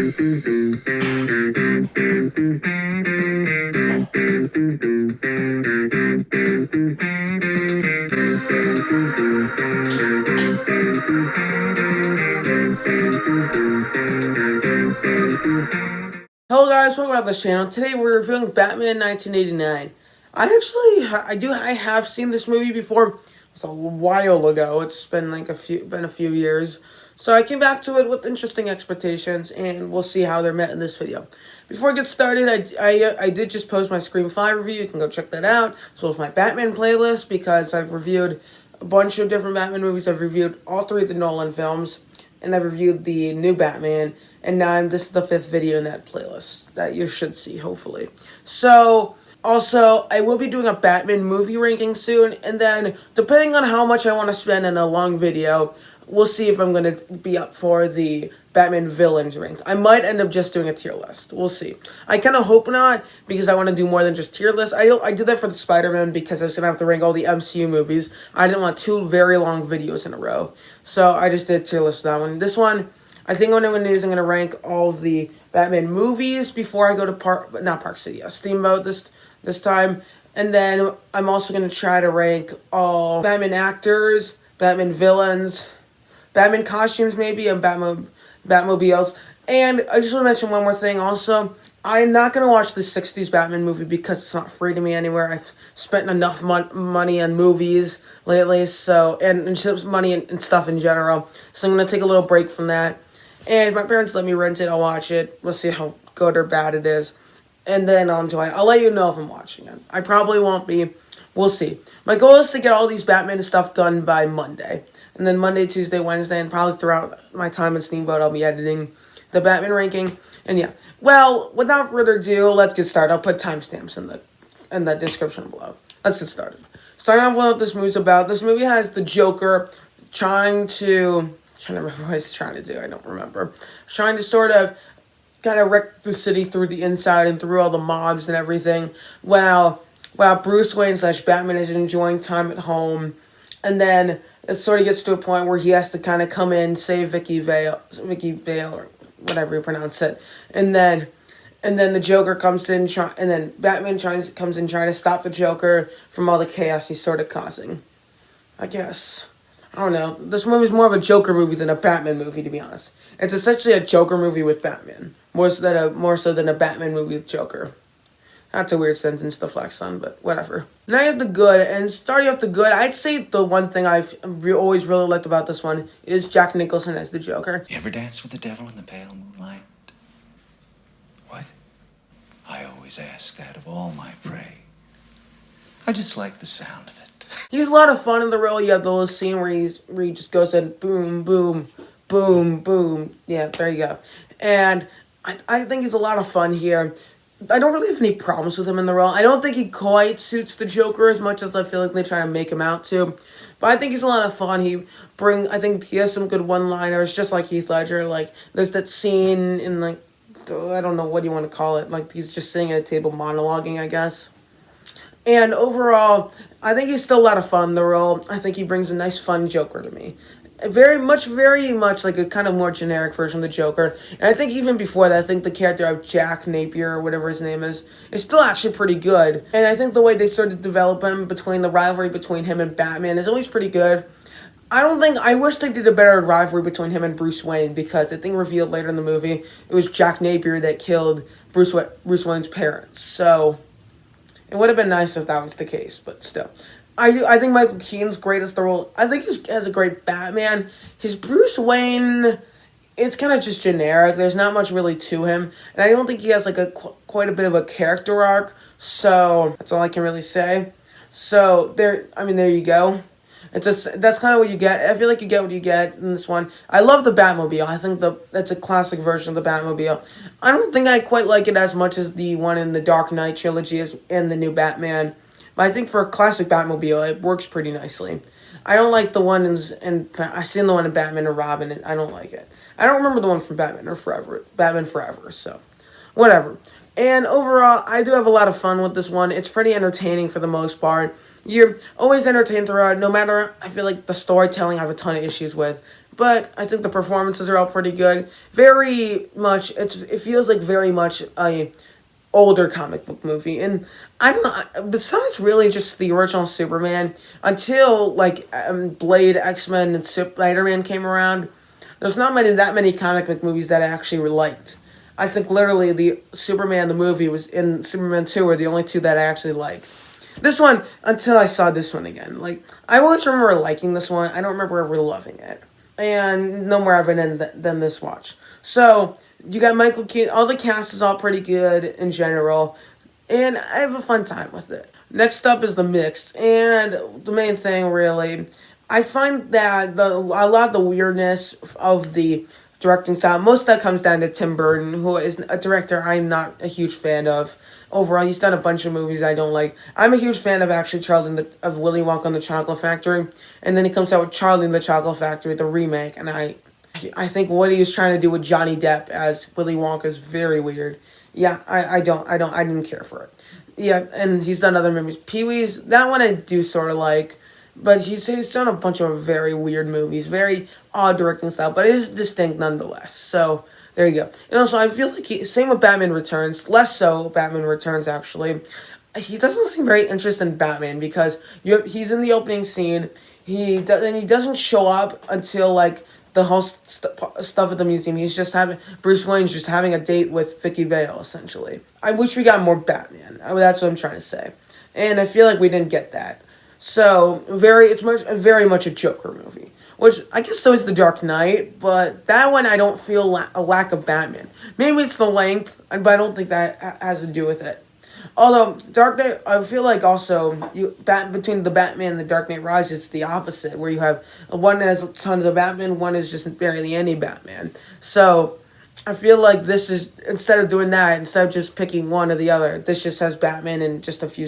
Hello guys, welcome back to this channel. Today we're reviewing Batman 1989. I have seen this movie before. It's a while ago. It's been like a few years. So I came back to it with interesting expectations, and we'll see how they're met in this video. Before I get started, I did just post my Scream 5 review. You can go check that out. As well as my Batman playlist, because I've reviewed a bunch of different Batman movies. I've reviewed all three of the Nolan films, and I reviewed the new Batman, and now this is the 5th video in that playlist that you should see, hopefully. So, also, I will be doing a Batman movie ranking soon, and then, depending on how much I want to spend in a long video, we'll see if I'm going to be up for the Batman villains ranked. I might end up just doing a tier list. We'll see. I kind of hope not, because I want to do more than just tier lists. I did that for the Spider-Man because I was going to have to rank all the MCU movies. I didn't want 2 very long videos in a row. So I just did tier list that one. This one, I think what I'm going to do is I'm going to rank all of the Batman movies before I go to Park City, Steamboat this time. And then I'm also going to try to rank all Batman actors, Batman villains, Batman costumes maybe, and Batmobiles. And I just want to mention one more thing also. I'm not going to watch the 60s Batman movie because it's not free to me anywhere. I've spent enough money on movies lately, so, and just money and stuff in general. So I'm going to take a little break from that. And if my parents let me rent it, I'll watch it. We'll see how good or bad it is. And then I'll enjoy it. I'll let you know if I'm watching it. I probably won't be. We'll see. My goal is to get all these Batman stuff done by Monday. And then Monday, Tuesday, Wednesday, and probably throughout my time in Steamboat, I'll be editing the Batman ranking. And yeah. Well, without further ado, let's get started. I'll put timestamps in the description below. Let's get started. Starting off with what this movie's about. This movie has the Joker trying to remember what he's trying to do. I don't remember. Trying to sort of kind of wreck the city through the inside and through all the mobs and everything. While Bruce Wayne / Batman is enjoying time at home. And then it sort of gets to a point where he has to kind of come in, save Vicky Vale, or whatever you pronounce it. And then the Joker comes in, and then Batman comes in trying to stop the Joker from all the chaos he's sort of causing. I guess. I don't know. This movie's more of a Joker movie than a Batman movie, to be honest. It's essentially a Joker movie with Batman. More so than a Batman movie with Joker. That's a weird sentence to flex on, but whatever. Now you have the good, and starting off the good, I'd say the one thing I've always really liked about this one is Jack Nicholson as the Joker. You ever dance with the devil in the pale moonlight? What? I always ask that of all my prey. I just like the sound of it. He's a lot of fun in the role. You have the little scene where he just goes in boom, boom, boom, boom. Yeah, there you go. And I think he's a lot of fun here. I don't really have any problems with him in the role. I don't think he quite suits the Joker as much as I feel like they try to make him out to. But I think he's a lot of fun. I think he has some good one-liners, just like Heath Ledger. Like, there's that scene in, like, I don't know what you want to call it. Like, he's just sitting at a table monologuing, I guess. And overall, I think he's still a lot of fun in the role. I think he brings a nice, fun Joker to me. Very much like a kind of more generic version of the Joker. And I think even before that, I think the character of Jack Napier, or whatever his name is still actually pretty good. And I think the way they sort of develop him, between the rivalry between him and Batman, is always pretty good. I wish they did a better rivalry between him and Bruce Wayne, because I think revealed later in the movie, it was Jack Napier that killed Bruce Wayne's parents. So it would have been nice if that was the case, but still. I think Michael Keaton's great as the role. I think he has a great Batman. His Bruce Wayne, it's kind of just generic. There's not much really to him. And I don't think he has like quite a bit of a character arc. So that's all I can really say. So there you go. That's kind of what you get. I feel like you get what you get in this one. I love the Batmobile. I think that's a classic version of the Batmobile. I don't think I quite like it as much as the one in the Dark Knight trilogy and the new Batman. But I think for a classic Batmobile, it works pretty nicely. I don't like the one I've seen the one in Batman and Robin, and I don't like it. I don't remember the one from Batman Forever, so whatever. And overall, I do have a lot of fun with this one. It's pretty entertaining for the most part. You're always entertained throughout, no matter, I feel like the storytelling I have a ton of issues with. but I think the performances are all pretty good. Very much, it feels like very much a older comic book movie, and I don't know. Besides, really, just the original Superman, until like Blade, X-Men, and Spider-Man came around, there's not that many comic book movies that I actually liked. I think literally the Superman the movie was in Superman 2 were the only two that I actually liked. This one, until I saw this one again. Like, I always remember liking this one. I don't remember ever loving it. And no more evident than this watch. So, you got Michael Keaton. All the cast is all pretty good in general. And I have a fun time with it. Next up is the mixed. And the main thing, really, I find that a lot of the weirdness of the directing style, most of that comes down to Tim Burton, who is a director I'm not a huge fan of. Overall, he's done a bunch of movies I don't like. I'm a huge fan of actually of Willy Wonka and the Chocolate Factory, and then he comes out with Charlie and the Chocolate Factory, the remake, and I think what he was trying to do with Johnny Depp as Willy Wonka is very weird. Yeah, I didn't care for it. Yeah, and he's done other movies. Pee-wee's, that one I do sort of like, but he's done a bunch of very weird movies, very odd directing style, but it is distinct nonetheless. So, there you go. And also, I feel like same with Batman Returns, less so Batman Returns, actually. He doesn't seem very interested in Batman, because he's in the opening scene, he doesn't show up until, like, the whole stuff at the museum. Bruce Wayne's just having a date with Vicky Vale, essentially. I wish we got more Batman. That's what I'm trying to say. And I feel like we didn't get that. So, it's very much a Joker movie. Which, I guess so is The Dark Knight, but that one I don't feel a lack of Batman. Maybe it's the length, but I don't think that has to do with it. Although, Dark Knight, I feel like also, between the Batman and The Dark Knight Rises, it's the opposite, where you have one that has tons of Batman, one is just barely any Batman. So, I feel like this is, instead of doing that, instead of just picking one or the other, this just has Batman in just a few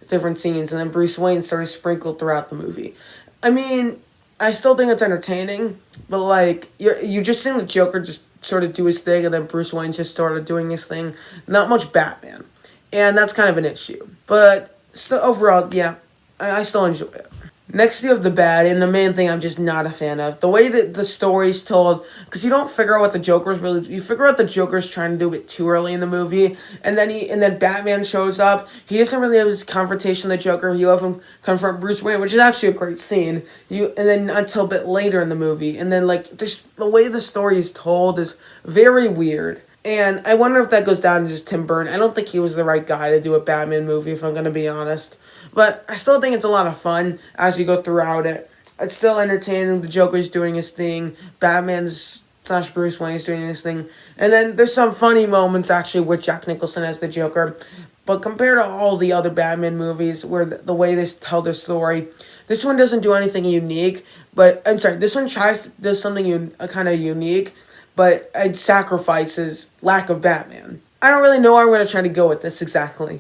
different scenes, and then Bruce Wayne sort of sprinkled throughout the movie. I mean, I still think it's entertaining, but like you just seeing the Joker just sort of do his thing, and then Bruce Wayne just started doing his thing. Not much Batman, and that's kind of an issue. But still, overall, yeah, I still enjoy it. Next, you have the bad, and the main thing I'm just not a fan of. The way that the story's told, because you don't figure out what the Joker's really... You figure out the Joker's trying to do it too early in the movie, and then Batman shows up. He doesn't really have his confrontation with the Joker. You have him confront Bruce Wayne, which is actually a great scene. And then until a bit later in the movie. And then, like, the way the story is told is very weird. And I wonder if that goes down to just Tim Burton. I don't think he was the right guy to do a Batman movie, if I'm going to be honest. But I still think it's a lot of fun as you go throughout it. It's still entertaining. The Joker's doing his thing. Batman's / Bruce Wayne's doing his thing. And then there's some funny moments, actually, with Jack Nicholson as the Joker. But compared to all the other Batman movies, where the way they tell their story, this one doesn't do anything unique. But, I'm sorry, this one does something kind of unique, but it sacrifices lack of Batman. I don't really know where I'm going to try to go with this exactly.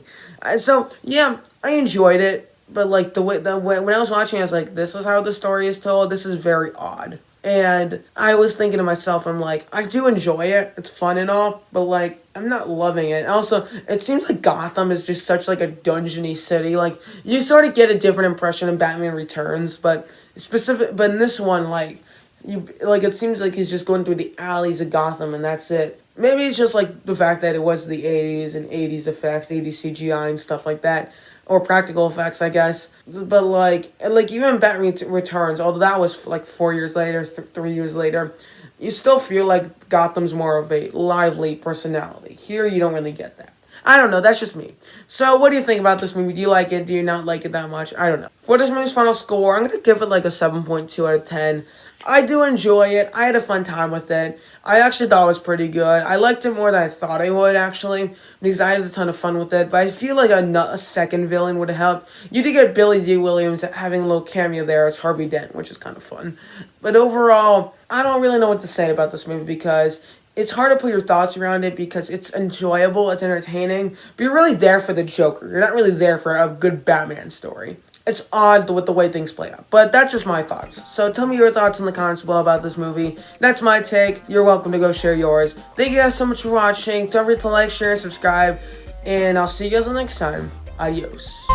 So, yeah, I enjoyed it, but like when I was watching, I was like, this is how the story is told. This is very odd. And I was thinking to myself, I'm like, I do enjoy it. It's fun and all, but like, I'm not loving it. Also, it seems like Gotham is just such like a dungeony city. Like, you sort of get a different impression in Batman Returns, but in this one, like, it seems like he's just going through the alleys of Gotham and that's it. Maybe it's just like the fact that it was the 80s and 80s effects, 80s CGI and stuff like that. Or practical effects, I guess. But like even Batman Returns, although that was like 4 years later, 3 years later, you still feel like Gotham's more of a lively personality. Here, you don't really get that. I don't know, that's just me. So, what do you think about this movie? Do you like it? Do you not like it that much? I don't know. For this movie's final score, I'm going to give it like a 7.2 out of 10. I do enjoy it. I had a fun time with it. I actually thought it was pretty good. I liked it more than I thought I would, actually, because I had a ton of fun with it. But I feel like a second villain would have helped. You did get Billy Dee Williams having a little cameo there as Harvey Dent, which is kind of fun. But overall, I don't really know what to say about this movie because it's hard to put your thoughts around it because it's enjoyable, it's entertaining, but you're really there for the Joker. You're not really there for a good Batman story. It's odd with the way things play out. But that's just my thoughts. So tell me your thoughts in the comments below about this movie. That's my take. You're welcome to go share yours. Thank you guys so much for watching. Don't forget to like, share, and subscribe. And I'll see you guys next time. Adios.